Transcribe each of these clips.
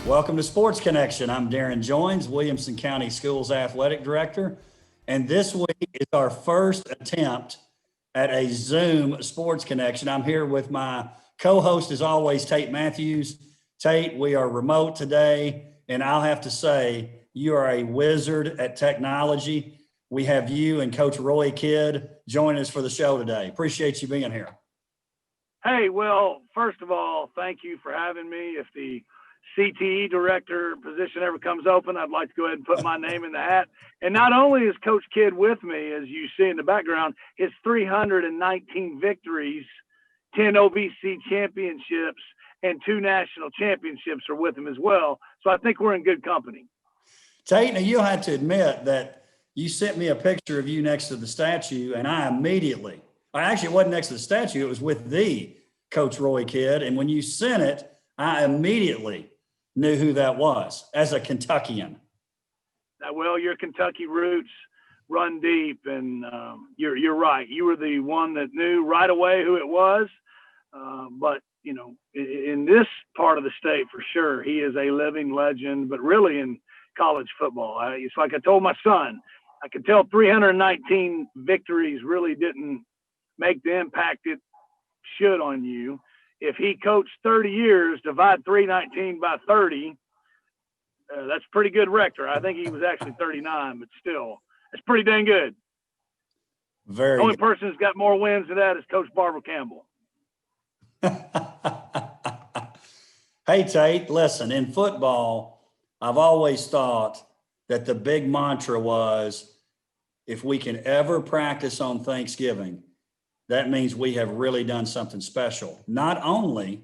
Welcome to Sports Connection. I'm Darrin Joins, Williamson County Schools Athletic Director. And this week is our first attempt at a Zoom Sports Connection. I'm here with my co-host, as always, Tate Mathews. Tate, we are remote today, and I'll have to say, you are a wizard at technology. We have you and Coach Roy Kidd joining us for the show today. Appreciate you being here. Hey, well, first of all, thank you for having me. If the CTE director position ever comes open, I'd like to go ahead and put my name in the hat. And not only is Coach Kidd with me, as you see in the background, his 319 victories, 10 OVC championships, and 2 national championships are with him as well. So I think we're in good company. Tate, now you had to admit that you sent me a picture of you next to the statue, and I actually, it wasn't next to the statue, it was with the Coach Roy Kidd. And when you sent it, I immediately knew who that was as a Kentuckian. Well, your Kentucky roots run deep, and you're right. You were the one that knew right away who it was. But, you know, in this part of the state, for sure, he is a living legend, but really in college football. It's like I told my son, I could tell 319 victories really didn't make the impact it should on you. If he coached 30 years, divide 319 by 30, that's a pretty good record. I think he was actually 39, but still, that's pretty dang good. The only person who's got more wins than that is Coach Barbara Campbell. Hey, Tate, listen, in football, I've always thought that the big mantra was, if we can ever practice on Thanksgiving, that means we have really done something special. Not only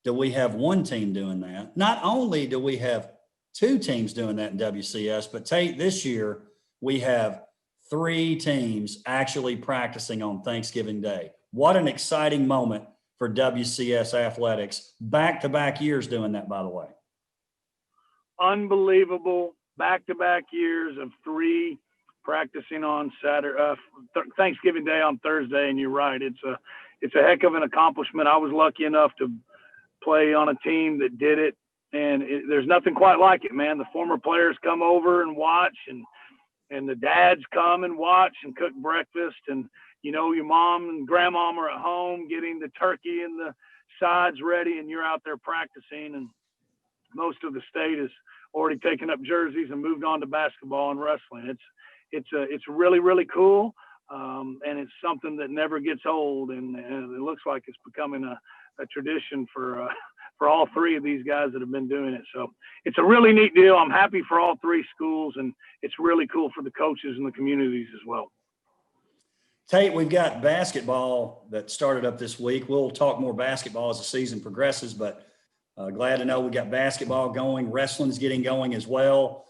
do we have one team doing that, not only do we have 2 teams doing that in WCS, but Tate, this year we have 3 teams actually practicing on Thanksgiving Day. What an exciting moment for WCS athletics. Back-to-back years doing that, by the way. Unbelievable. Back-to-back years of 3 practicing on Saturday, Thanksgiving Day on Thursday, and you're right. It's a heck of an accomplishment. I was lucky enough to play on a team that did it, and there's nothing quite like it, man. The former players come over and watch, and the dads come and watch and cook breakfast, and you know your mom and grandmom are at home getting the turkey and the sides ready, and you're out there practicing, and most of the state has already taken up jerseys and moved on to basketball and wrestling. It's really, really cool, and it's something that never gets old, and it looks like it's becoming a tradition for all 3 of these guys that have been doing it. So it's a really neat deal. I'm happy for all 3 schools, and it's really cool for the coaches and the communities as well. Tate, we've got basketball that started up this week. We'll talk more basketball as the season progresses, but glad to know we got basketball going. Wrestling's getting going as well.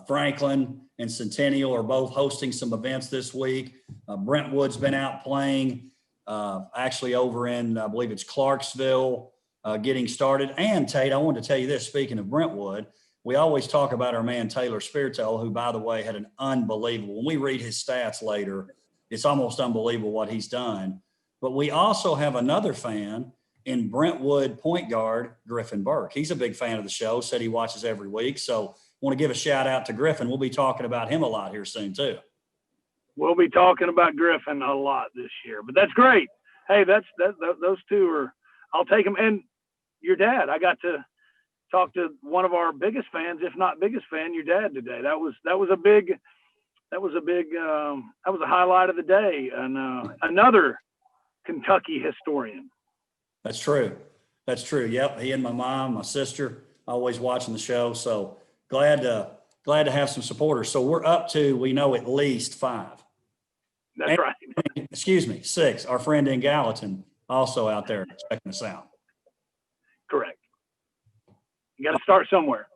Franklin and Centennial are both hosting some events this week. Brentwood's been out playing, actually over in, I believe it's Clarksville, getting started. And Tate, I wanted to tell you this, speaking of Brentwood, we always talk about our man Taylor Spirito, who, by the way, had an unbelievable, when we read his stats later, it's almost unbelievable what he's done. But we also have another fan in Brentwood point guard, Griffin Burke. He's a big fan of the show, said he watches every week. So want to give a shout out to Griffin. We'll be talking about him a lot here soon too. We'll be talking about Griffin a lot this year, but that's great. Hey, those 2 are, I'll take them. And your dad, I got to talk to one of our biggest fans, if not biggest fan, your dad today. That was a highlight of the day. And another Kentucky historian. That's true. Yep. He and my mom, my sister, always watching the show. So glad to have some supporters. So we're up to, we know, at least 5. That's right. Excuse me, 6. Our friend in Gallatin also out there checking us out. Correct. You got to start somewhere.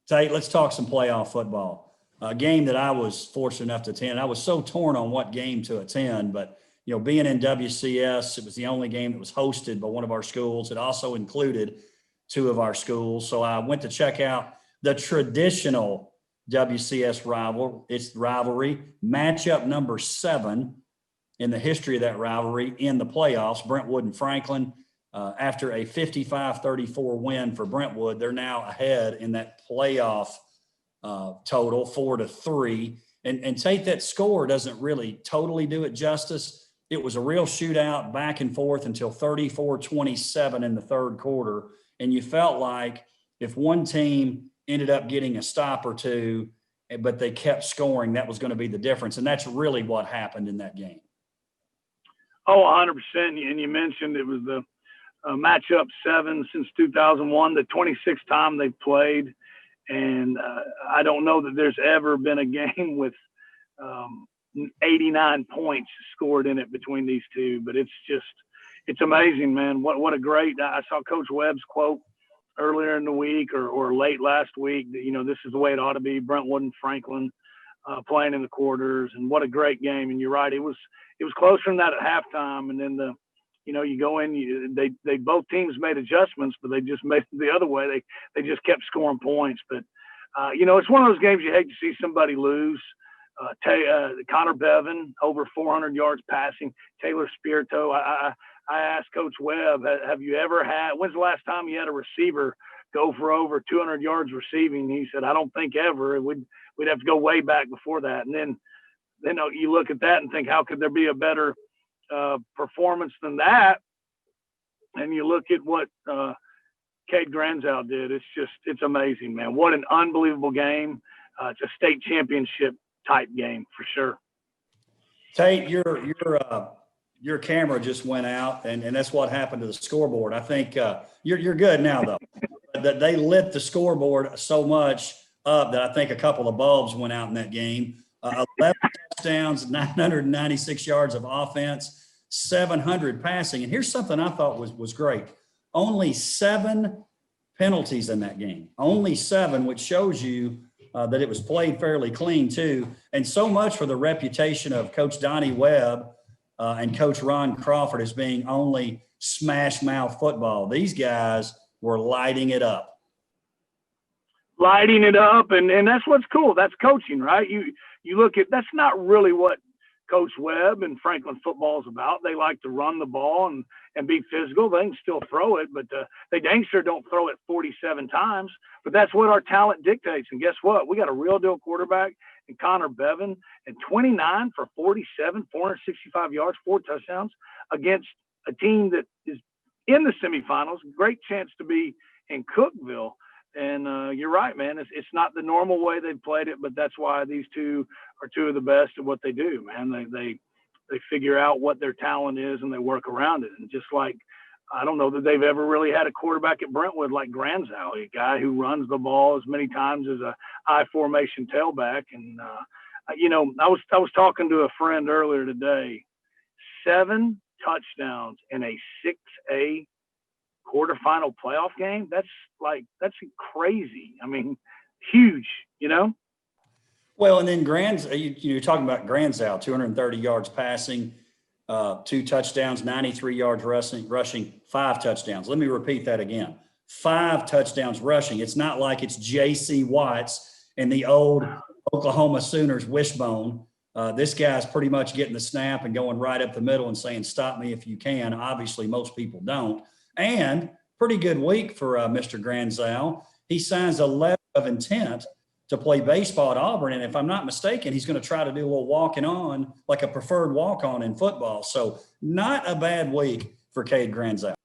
Tate, let's talk some playoff football. A game that I was fortunate enough to attend. I was so torn on what game to attend, but you know, being in WCS, it was the only game that was hosted by one of our schools. It also included 2 of our schools. So I went to check out the traditional WCS rivalry, matchup number 7 in the history of that rivalry in the playoffs, Brentwood and Franklin. after a 55-34 win for Brentwood, they're now ahead in that playoff total, 4-3. And Tate, that score doesn't really totally do it justice. It was a real shootout back and forth until 34-27 in the third quarter. And you felt like if one team ended up getting a stop or two, but they kept scoring, that was going to be the difference. And that's really what happened in that game. Oh, 100%. And you mentioned it was the matchup 7 since 2001, the 26th time they've played. And I don't know that there's ever been a game with 89 points scored in it between these two. But it's amazing, man. What a great – I saw Coach Webb's quote earlier in the week or late last week that, this is the way it ought to be, Brentwood and Franklin playing in the quarters. And what a great game. And you're right, it was closer than that at halftime. And then you go in, they both teams made adjustments, but they just made it the other way. They just kept scoring points. But, it's one of those games you hate to see somebody lose. Connor Bevan, over 400 yards passing. Taylor Spirito. I asked Coach Webb, have you ever when's the last time you had a receiver go for over 200 yards receiving? He said, I don't think ever. We'd have to go way back before that. And then you look at that and think, how could there be a better performance than that? And you look at what Cade Granzow did. It's amazing, man. What an unbelievable game. It's a state championship type game for sure. Tate, your camera just went out, and that's what happened to the scoreboard. I think you're good now, though. That they lit the scoreboard so much up that I think a couple of bulbs went out in that game. 11 touchdowns, 996 yards of offense, 700 passing. And here's something I thought was great. Only 7 penalties in that game. Only 7, which shows you that it was played fairly clean, too. And so much for the reputation of Coach Donnie Webb and Coach Ron Crawford as being only smash mouth football. These guys were lighting it up. Lighting it up, and that's what's cool. That's coaching, right? You look at, that's not really what Coach Webb and Franklin football is about. They like to run the ball and be physical. They can still throw it, but they dang sure don't throw it 47 times. But that's what our talent dictates. And guess what? We got a real deal quarterback in Connor Bevan, and 29 for 47, 465 yards, 4 touchdowns against a team that is in the semifinals. Great chance to be in Cookeville. And you're right, man. It's not the normal way they've played it, but that's why these two are two of the best at what they do, man. They figure out what their talent is and they work around it. And just like, I don't know that they've ever really had a quarterback at Brentwood like Granzow, a guy who runs the ball as many times as a I formation tailback. And I was talking to a friend earlier today. 7 touchdowns in a 6A quarterfinal playoff game. That's crazy. I mean, huge, Well, and then you're talking about Granzow, 230 yards passing, 2 touchdowns, 93 yards rushing, 5 touchdowns. Let me repeat that again. 5 touchdowns rushing. It's not like it's J.C. Watts and the old Oklahoma Sooners wishbone. This guy's pretty much getting the snap and going right up the middle and saying, stop me if you can. Obviously, most people don't. And pretty good week for Mr. Granzow. He signs a letter of intent to play baseball at Auburn. And if I'm not mistaken, he's going to try to do a little walking on, like a preferred walk-on in football. So not a bad week for Cade Granzow.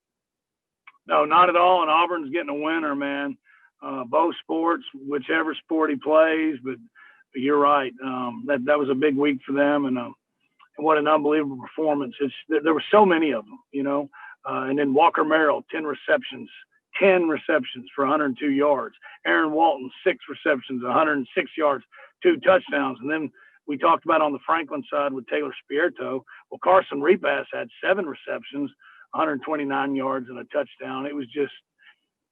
No, not at all. And Auburn's getting a winner, man. Both sports, whichever sport he plays. But you're right. That was a big week for them. And what an unbelievable performance. There were so many of them, and then Walker Merrill, 10 receptions for 102 yards. Aaron Walton, 6 receptions, 106 yards, 2 touchdowns. And then we talked about on the Franklin side with Taylor Spirito. Well, Carson Repass had 7 receptions, 129 yards and a touchdown. It was just,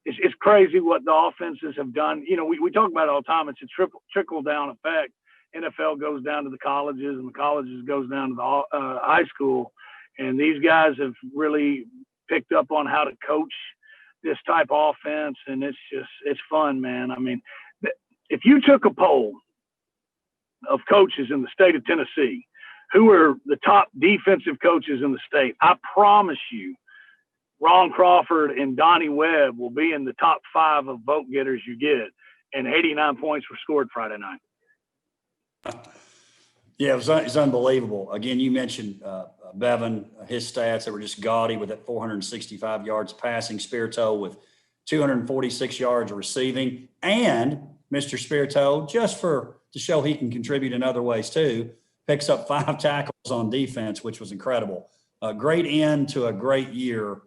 it's crazy what the offenses have done. We talk about it all the time. It's a trickle down effect. NFL goes down to the colleges and the colleges goes down to the high school. And these guys have really picked up on how to coach this type of offense. And it's fun, man. I mean, if you took a poll of coaches in the state of Tennessee, who are the top defensive coaches in the state, I promise you, Ron Crawford and Donnie Webb will be in the top 5 of vote getters you get, and 89 points were scored Friday night. Yeah, it's unbelievable. Again, you mentioned Bevan, his stats that were just gaudy with that 465 yards passing, Spirito with 246 yards receiving, and Mr. Spirito, just to show he can contribute in other ways too, picks up 5 tackles on defense, which was incredible. A great end to a great year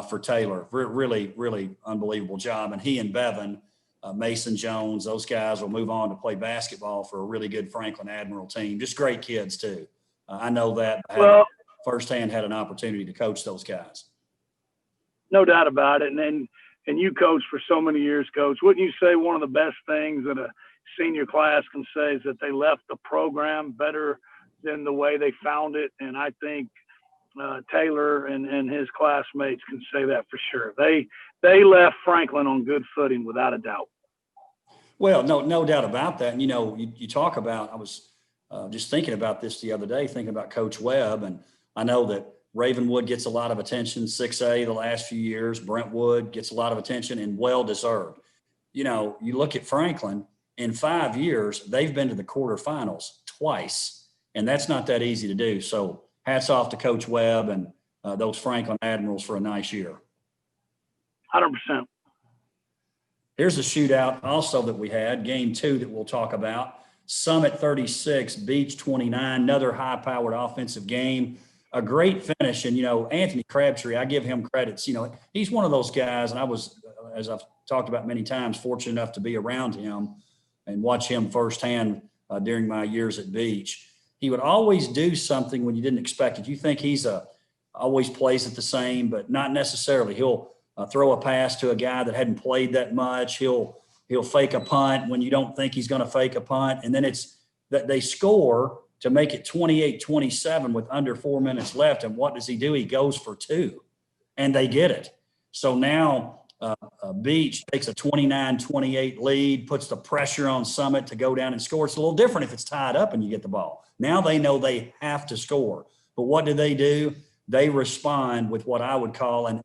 for Taylor. Really, really unbelievable job. And he and Bevan, Mason Jones, those guys will move on to play basketball for a really good Franklin Admiral team. Just great kids too. I know that. Well, firsthand had an opportunity to coach those guys. No doubt about it. And you coached for so many years, Coach. Wouldn't you say one of the best things that a senior class can say is that they left the program better than the way they found it? And I think Taylor and his classmates can say that for sure. They left Franklin on good footing without a doubt. Well, no doubt about that. And, you talk about, I was just thinking about this the other day, thinking about Coach Webb. And I know that Ravenwood gets a lot of attention, 6A the last few years. Brentwood gets a lot of attention and well-deserved. You look at Franklin, in 5 years, they've been to the quarterfinals twice. And that's not that easy to do. So hats off to Coach Webb and those Franklin Admirals for a nice year. 100%. Here's a shootout also that we had, game 2 that we'll talk about. Summit 36, Beach 29, another high-powered offensive game. A great finish. And, Anthony Crabtree, I give him credits. He's one of those guys, and I was, as I've talked about many times, fortunate enough to be around him and watch him firsthand during my years at Beach. He would always do something when you didn't expect it. You think he's always plays it the same, but not necessarily. He'll throw a pass to a guy that hadn't played that much. He'll fake a punt when you don't think he's going to fake a punt. And then it's that they score to make it 28-27 with under 4 minutes left. And what does he do? He goes for 2, and they get it. So now Beach takes a 29-28 lead, puts the pressure on Summit to go down and score. It's a little different if it's tied up and you get the ball. Now they know they have to score. But what do? They respond with what I would call an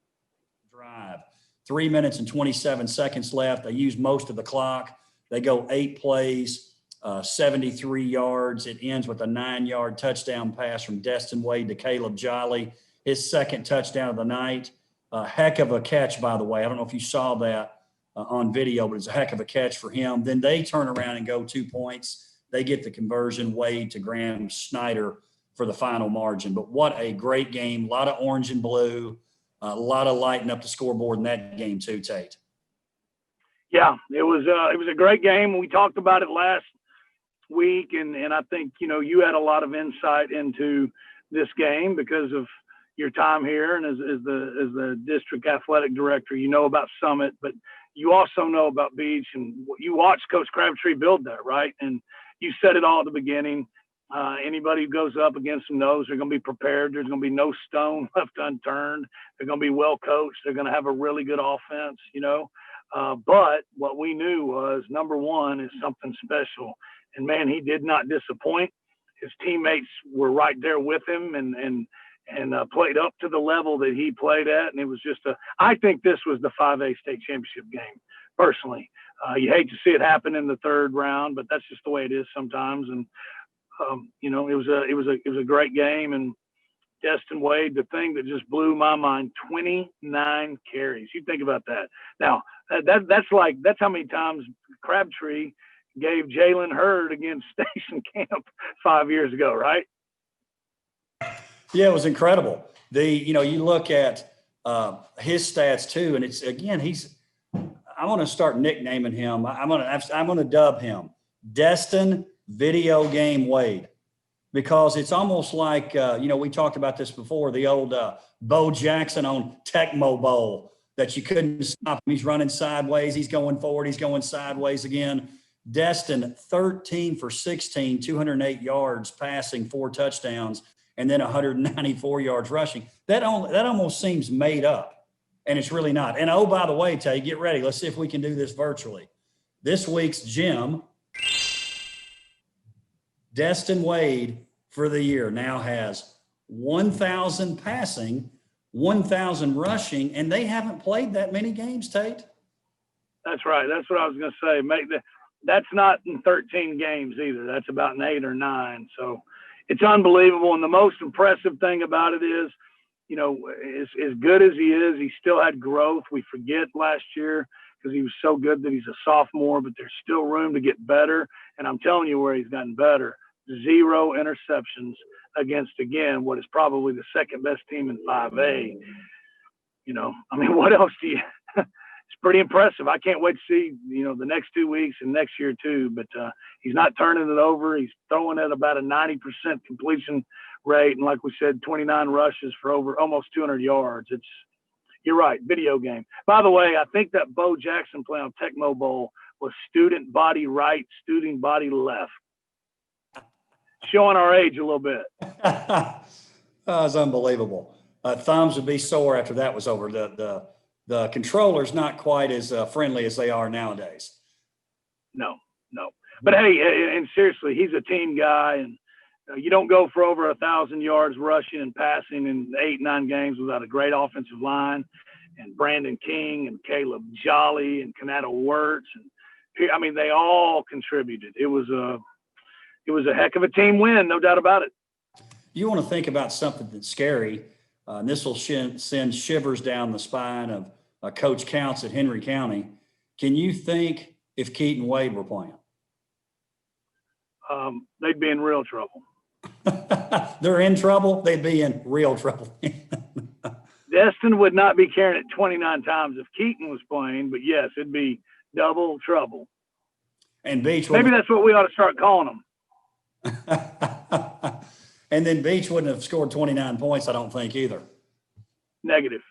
drive. 3 minutes and 27 seconds left. They use most of the clock. They go 8 plays, 73 yards. It ends with a 9-yard touchdown pass from Destin Wade to Caleb Jolly, his second touchdown of the night. A heck of a catch, by the way. I don't know if you saw that on video, but it's a heck of a catch for him. Then they turn around and go 2 points. They get the conversion, Wade to Graham Snyder for the final margin. But what a great game. A lot of orange and blue, a lot of lighting up the scoreboard in that game too, Tate. Yeah, it was a great game. We talked about it last week, and I think, you had a lot of insight into this game because of your time here and as the district athletic director. About Summit, but you also know about Beach, and you watched Coach Crabtree build that, right? And you said it all at the beginning. Anybody who goes up against them knows they're going to be prepared. There's going to be no stone left unturned. They're going to be well coached. They're going to have a really good offense, But what we knew was, number one, is something special. And, man, he did not disappoint. His teammates were right there with him and played up to the level that he played at. And it was just I think this was the 5A state championship game, personally. You hate to see it happen in the third round, but that's just the way it is sometimes. And, it was a great game. And Destin Wade, the thing that just blew my mind, 29 carries. You think about that. Now, that's how many times Crabtree gave Jalen Hurd against Station Camp 5 years ago, right? Yeah, it was incredible. You look at his stats too, and it's, again, I'm going to start nicknaming him. I'm going to dub him Destin Video Game Wade, because it's almost like, we talked about this before, the old Bo Jackson on Tecmo Bowl that you couldn't stop him. He's running sideways. He's going forward. He's going sideways again. Destin, 13 for 16, 208 yards passing, 4 touchdowns, and then 194 yards rushing. That almost seems made up, and it's really not. And, oh, by the way, Tay, get ready. Let's see if we can do this virtually. This week's gym, Destin Wade, for the year now has 1,000 passing, 1,000 rushing, and they haven't played that many games, Tate. That's right. That's what I was going to say. That's not in 13 games either. That's about in 8 or 9. So it's unbelievable. And the most impressive thing about it is, as good as he is, he still had growth. We forget last year because he was so good that he's a sophomore, but there's still room to get better. And I'm telling you where he's gotten better. 0 interceptions against, again, what is probably the second best team in 5A. What else do you – it's pretty impressive. I can't wait to see, the next 2 weeks and next year too. But he's not turning it over. He's throwing at about a 90% completion rate. And like we said, 29 rushes for over almost 200 yards. You're right, video game. By the way, I think that Bo Jackson play on Tecmo Bowl was student body right, student body left. Showing our age a little bit. It's unbelievable. Thumbs would be sore after that was over. The controller's not quite as friendly as they are nowadays. No. But hey, and seriously, he's a team guy, and you don't go for over 1,000 yards rushing and passing in 8, 9 games without a great offensive line, and Brandon King and Caleb Jolly and Kanata Wirtz, and they all contributed. It was a heck of a team win, no doubt about it. You want to think about something that's scary, and this will send shivers down the spine of Coach Counts at Henry County. Can you think if Keaton Wade were playing? They'd be in real trouble. They're in trouble. They'd be in real trouble. Destin would not be carrying it 29 times if Keaton was playing, but yes, it'd be double trouble. And Beach. Maybe that's what we ought to start calling them. And then Beach wouldn't have scored 29 points, I don't think, either. Negative.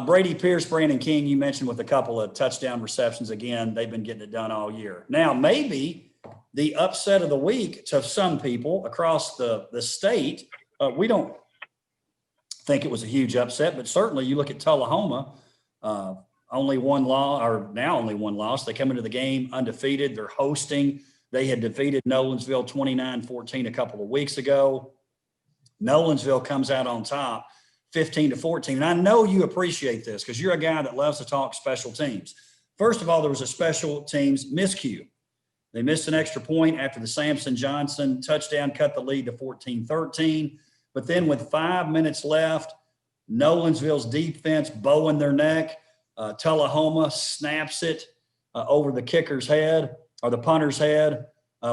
Brady Pierce, Brandon King, you mentioned with a couple of touchdown receptions. Again, they've been getting it done all year. Now, maybe the upset of the week to some people across the state, we don't think it was a huge upset, but certainly you look at Tullahoma, only one loss. They come into the game undefeated. They're hosting. They had defeated Nolensville 29-14 a couple of weeks ago. Nolensville comes out on top 15-14. And I know you appreciate this because you're a guy that loves to talk special teams. First of all, there was a special teams miscue. They missed an extra point after the Samson Johnson touchdown cut the lead to 14-13. But then with 5 minutes left, Nolensville's defense bowing their neck. Tullahoma snaps it over the kicker's head or the punter's head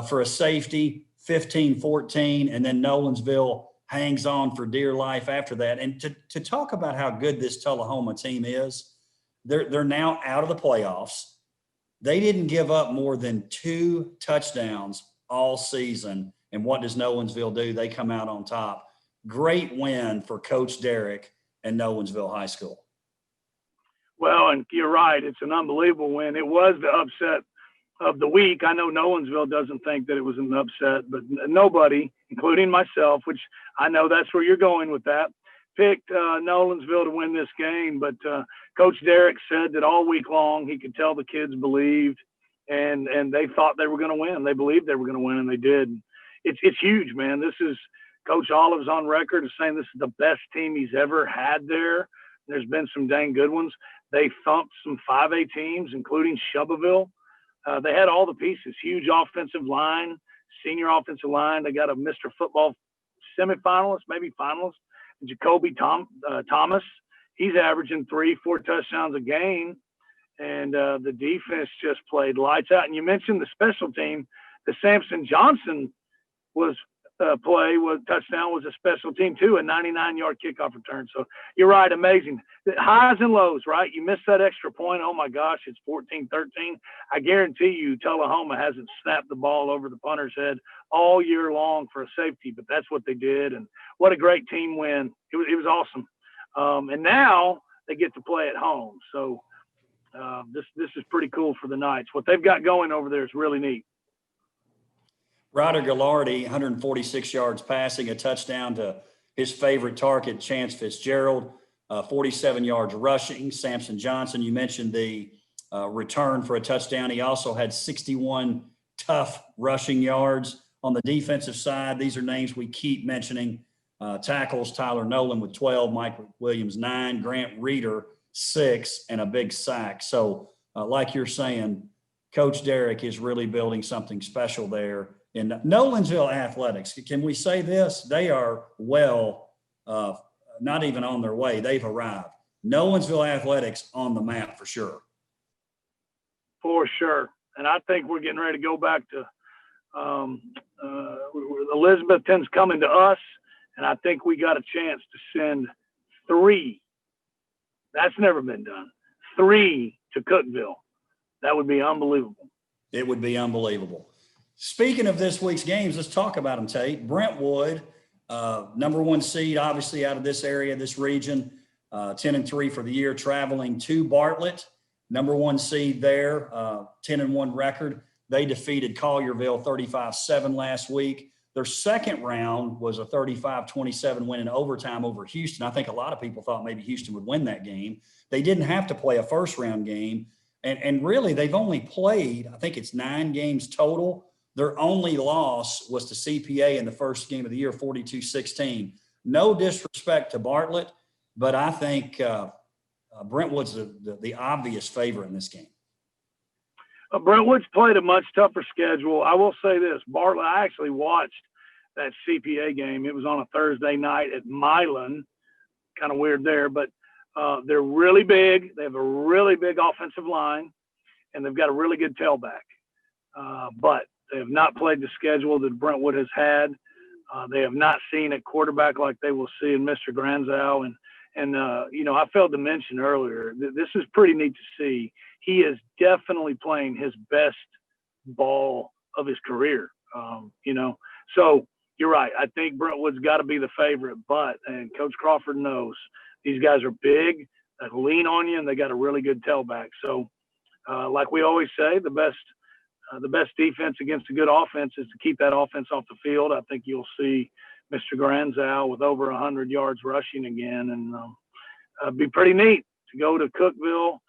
for a safety, 15-14, and then Nolensville hangs on for dear life after that. And to talk about how good this Tullahoma team is, they're now out of the playoffs. They didn't give up more than 2 touchdowns all season. And what does Nolensville do? They come out on top. Great win for Coach Derrick and Nolensville High School. Well, and you're right. It's an unbelievable win. It was the upset of the week. I know Nolensville doesn't think that it was an upset, but nobody, including myself, which I know that's where you're going with that, picked Nolensville to win this game. But Coach Derrick said that all week long he could tell the kids believed, and they thought they were going to win. They believed they were going to win, and they did. It's huge, man. This is Coach Olive's on record as saying this is the best team he's ever had there. There's been some dang good ones. They thumped some 5A teams, including Shelbyville. They had all the pieces, huge offensive line, senior offensive line. They got a Mr. Football semifinalist, maybe finalist, Jacoby Thomas. He's averaging 3-4 touchdowns a game. And the defense just played lights out. And you mentioned the special team. The Samson Johnson touchdown was a special team too, a 99-yard kickoff return. So you're right, amazing. The highs and lows, right? You missed that extra point. Oh my gosh, it's 14-13. I guarantee you Tullahoma hasn't snapped the ball over the punter's head all year long for a safety, but that's what they did. And what a great team win. It was awesome. And now they get to play at home. So this is pretty cool for the Knights. What they've got going over there is really neat. Ryder Gallardi, 146 yards passing, a touchdown to his favorite target, Chance Fitzgerald, 47 yards rushing. Samson Johnson, you mentioned the return for a touchdown. He also had 61 tough rushing yards on the defensive side. These are names we keep mentioning. Tackles, Tyler Nolan with 12, Mike Williams 9, Grant Reeder 6, and a big sack. So like you're saying, Coach Derrick is really building something special there in Nolensville Athletics. Can we say this? They are not even on their way. They've arrived. Nolensville Athletics on the map for sure. For sure. And I think we're getting ready to go back to Elizabethton's coming to us, and I think we got a chance to send 3. That's never been done. 3 to Cookeville. That would be unbelievable. It would be unbelievable. Speaking of this week's games, let's talk about them, Tate. Brentwood, number 1 seed, obviously out of this area, this region, 10-3 for the year, traveling to Bartlett. Number 1 seed there, 10-1 record. They defeated Collierville 35-7 last week. Their second round was a 35-27 win in overtime over Houston. I think a lot of people thought maybe Houston would win that game. They didn't have to play a first round game. And really, they've only played, I think it's 9 games total. Their only loss was to CPA in the first game of the year, 42-16. No disrespect to Bartlett, but I think Brentwood's the obvious favorite in this game. Brentwood's played a much tougher schedule. I will say this, Bartlett, I actually watched that CPA game. It was on a Thursday night at Milan. Kind of weird there, but they're really big. They have a really big offensive line, and they've got a really good tailback. But they have not played the schedule that Brentwood has had. They have not seen a quarterback like they will see in Mr. Granzow. And I failed to mention earlier, this is pretty neat to see. He is definitely playing his best ball of his career, So you're right. I think Brentwood's got to be the favorite, and Coach Crawford knows these guys are big, they lean on you, and they got a really good tailback. So like we always say, the best defense against a good offense is to keep that offense off the field. I think you'll see Mr. Granzow with over 100 yards rushing again, and it'd be pretty neat to go to Cookeville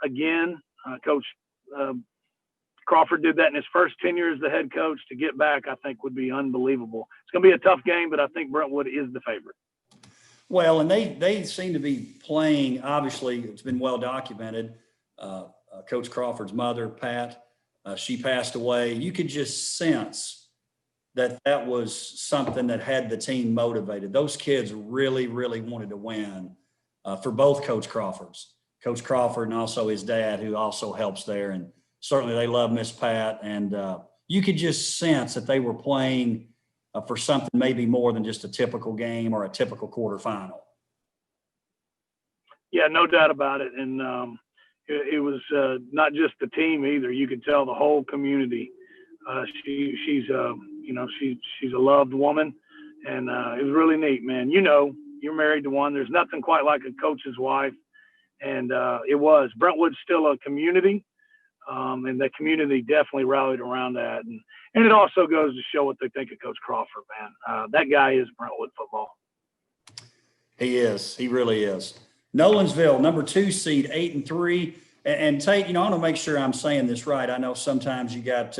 again. Coach Crawford did that in his first tenure as the head coach. To get back, I think, would be unbelievable. It's going to be a tough game, but I think Brentwood is the favorite. Well, and they seem to be playing, obviously, it's been well documented. Coach Crawford's mother, Pat, she passed away. You could just sense that was something that had the team motivated. Those kids really, really wanted to win for both Coach Crawfords. Coach Crawford and also his dad, who also helps there. And certainly they love Miss Pat. And you could just sense that they were playing for something maybe more than just a typical game or a typical quarterfinal. Yeah, no doubt about it. And it was not just the team either. You could tell the whole community. She's a loved woman, and it was really neat, man. You're married to one. There's nothing quite like a coach's wife, and it was. Brentwood's still a community, and the community definitely rallied around that. And it also goes to show what they think of Coach Crawford, man. That guy is Brentwood football. He is. He really is. Nolensville, number 2 seed, 8-3. And Tate, I want to make sure I'm saying this right. I know sometimes you got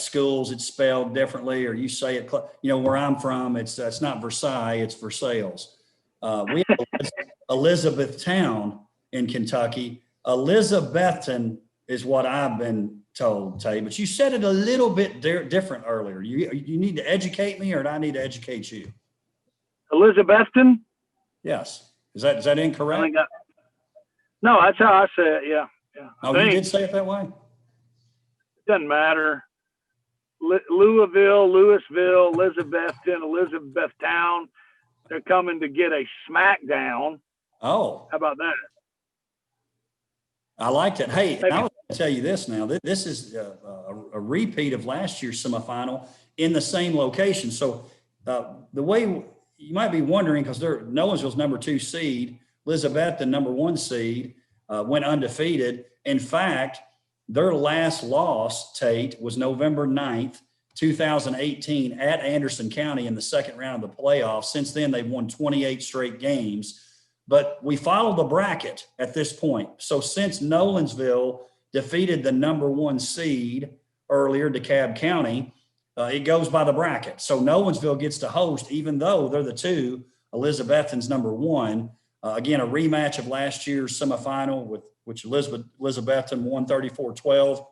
schools it's spelled differently, or you say it. Where I'm from, it's not Versailles, it's Versailles. We have Elizabethtown in Kentucky. Elizabethton is what I've been told, Tate. But you said it a little bit different earlier. You need to educate me, or do I need to educate you? Elizabethton? Yes. Is that incorrect? No, that's how I say it. Yeah. Oh, you did say it that way? Doesn't matter. Louisville, Elizabethton, Elizabethtown. They're coming to get a smackdown. Oh. How about that? I liked it. Hey, I was going to tell you this now. This is a repeat of last year's semifinal in the same location. So the way you might be wondering, because Nolensville's number 2 seed, Elizabethton, number 1 seed, went undefeated. In fact, their last loss, Tate, was November 9th, 2018 at Anderson County in the second round of the playoffs. Since then, they've won 28 straight games. But we follow the bracket at this point. So since Nolensville defeated the number 1 seed earlier, DeKalb County, it goes by the bracket. So Nolensville gets to host, even though they're the 2, Elizabethton's number 1. Again, a rematch of last year's semifinal with which Elizabethton won 34-12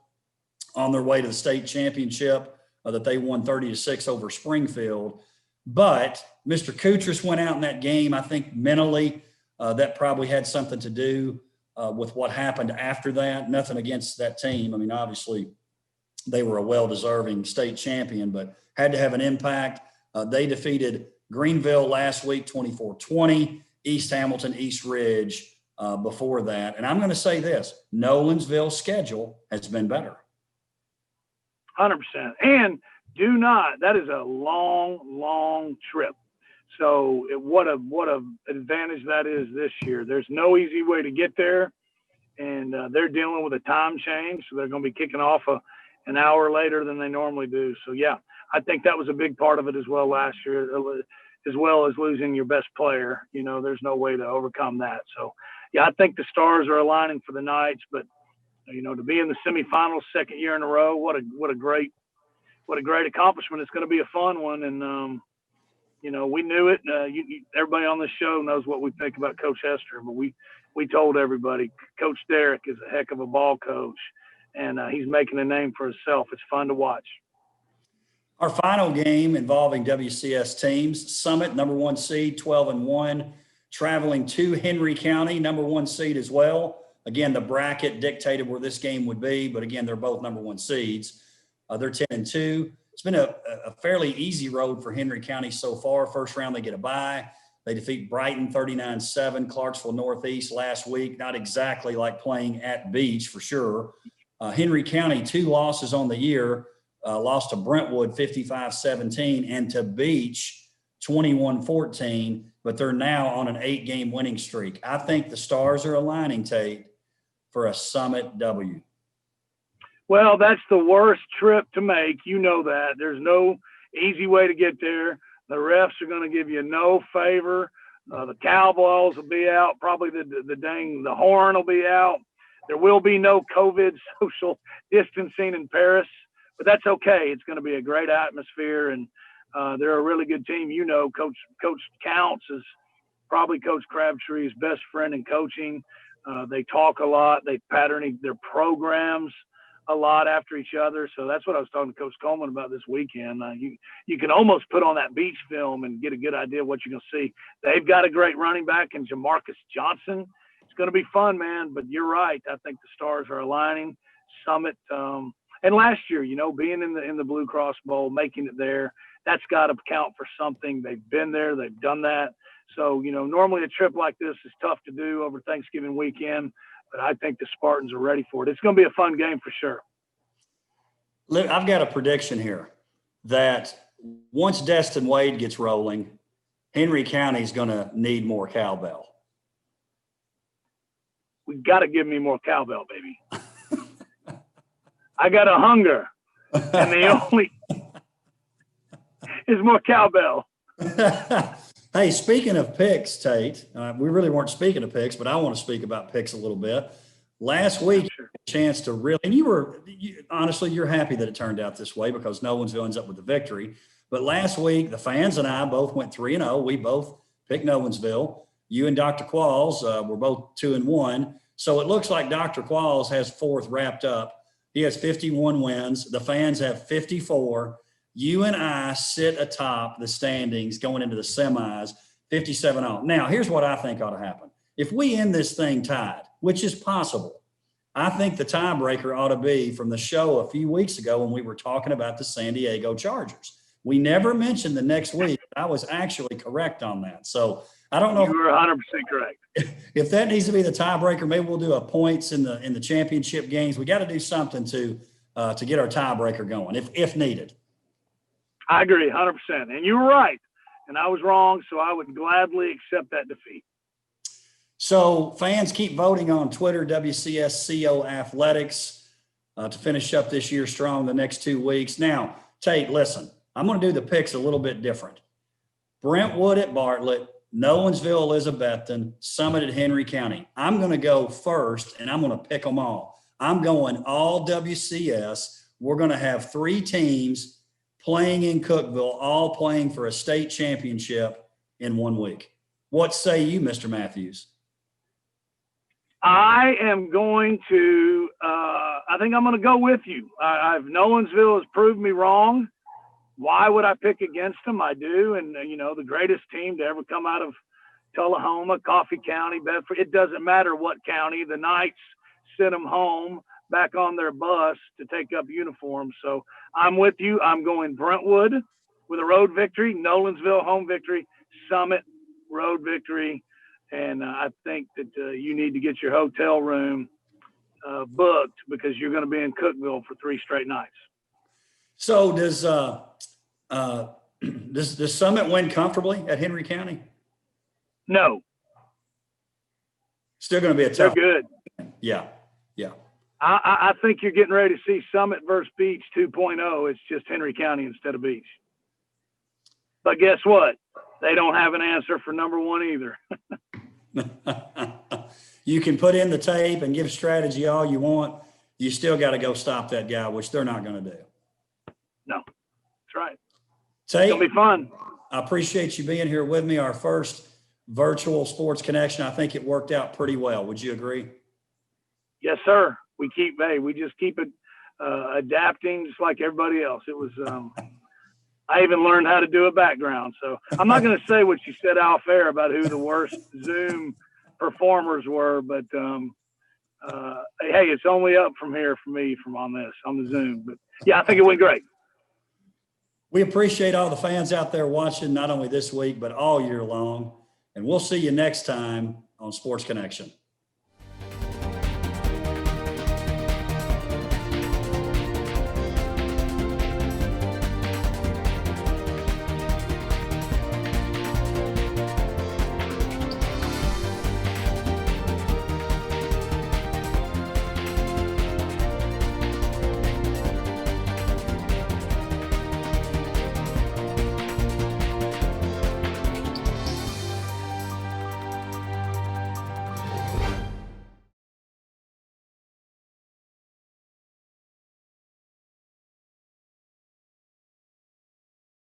on their way to the state championship that they won 30-6 over Springfield. But Mr. Kutris went out in that game. I think mentally that probably had something to do with what happened after that. Nothing against that team. I mean, obviously they were a well-deserving state champion, but had to have an impact. They defeated Greenville last week, 24-20, East Hamilton, East Ridge before that. And I'm going to say this, Nolensville's schedule has been better. 100%. And that is a long trip. So what a advantage that is this year. There's no easy way to get there, and they're dealing with a time change, so they're going to be kicking off an hour later than they normally do. So yeah, I think that was a big part of it as well last year, as well as losing your best player. There's no way to overcome that. So yeah, I think the stars are aligning for the Knights, but to be in the semifinals second year in a row, what a great accomplishment. It's going to be a fun one. And, we knew it. Everybody on this show knows what we think about Coach Hester, but we told everybody Coach Derrick is a heck of a ball coach, and he's making a name for himself. It's fun to watch. Our final game involving WCS teams, Summit, number 1 seed, 12-1, traveling to Henry County, number 1 seed as well. Again, the bracket dictated where this game would be, but again, they're both number 1 seeds. They're 10-2. It's been a fairly easy road for Henry County so far. First round, they get a bye. They defeat Brighton 39-7, Clarksville Northeast last week. Not exactly like playing at Beach for sure. Henry County, 2 losses on the year. Lost to Brentwood 55-17 and to Beach 21-14, but they're now on an 8-game winning streak. I think the stars are aligning, Tate, for a Summit W. Well, that's the worst trip to make. You know that. There's no easy way to get there. The refs are going to give you no favor. The cowballs will be out. Probably the horn will be out. There will be no COVID social distancing in Paris, but that's okay. It's going to be a great atmosphere, and they're a really good team. Coach Counts is probably Coach Crabtree's best friend in coaching. They talk a lot. They pattern their programs a lot after each other. So that's what I was talking to Coach Coleman about this weekend. You can almost put on that Beach film and get a good idea of what you're going to see. They've got a great running back in Jamarcus Johnson. It's going to be fun, man. But you're right. I think the stars are aligning. Summit, and last year, being in the Blue Cross Bowl, making it there, that's got to count for something. They've been there. They've done that. So, normally a trip like this is tough to do over Thanksgiving weekend, but I think the Spartans are ready for it. It's going to be a fun game for sure. Look, I've got a prediction here that once Destin Wade gets rolling, Henry County is going to need more cowbell. We got to give me more cowbell, baby. I got a hunger, and the only is more cowbell. Hey, speaking of picks, Tate, we really weren't speaking of picks, but I want to speak about picks a little bit. Last week, you had a chance to really, and honestly, you're happy that it turned out this way because Nolensville ends up with the victory. But last week, the fans and I both went 3-0. We both picked Nolensville. You and Dr. Qualls were both 2-1. So it looks like Dr. Qualls has 4th wrapped up. He has 51 wins. The fans have 54. You and I sit atop the standings going into the semis, 57 all. Now, here's what I think ought to happen. If we end this thing tied, which is possible, I think the tiebreaker ought to be from the show a few weeks ago when we were talking about the San Diego Chargers. We never mentioned the next week. I was actually correct on that. So I don't know. You were 100% correct. If that needs to be the tiebreaker, maybe we'll do a points in the championship games. We got to do something to get our tiebreaker going if needed. I agree 100%. And you were right. And I was wrong. So I would gladly accept that defeat. So fans keep voting on Twitter, WCSCO Athletics, to finish up this year strong the next 2 weeks. Now, Tate, listen, I'm going to do the picks a little bit different. Brentwood at Bartlett, Nolensville, Elizabethton, Summit at Henry County. I'm going to go first, and I'm going to pick them all. I'm going all WCS. We're going to have 3 teams playing in Cookeville, all playing for a state championship in 1 week. What say you, Mr. Mathews? I am going to, I think I'm going to go with you. Nolensville has proved me wrong. Why would I pick against them? I do. And, the greatest team to ever come out of Tullahoma, Coffee County, Bedford, it doesn't matter what county. The Knights sent them home back on their bus to take up uniforms. So I'm with you. I'm going Brentwood with a road victory, Nolensville home victory, Summit road victory. And I think that you need to get your hotel room booked because you're going to be in Cookeville for 3 straight nights. So does Summit win comfortably at Henry County? No. Still going to be a tough. They're good. Yeah. I think you're getting ready to see Summit versus Beach 2.0. It's just Henry County instead of Beach. But guess what? They don't have an answer for number 1 either. You can put in the tape and give strategy all you want. You still got to go stop that guy, which they're not going to do. No, that's right. Tate, It'll be fun. I appreciate you being here with me. Our first virtual sports connection. I think it worked out pretty well. Would you agree? Yes, sir. We just keep it adapting just like everybody else. It was, I even learned how to do a background. So I'm not going to say what you said off air about who the worst Zoom performers were, but hey, it's only up from here for me on the Zoom. But yeah, I think it went great. We appreciate all the fans out there watching, not only this week, but all year long. And we'll see you next time on Sports Connection.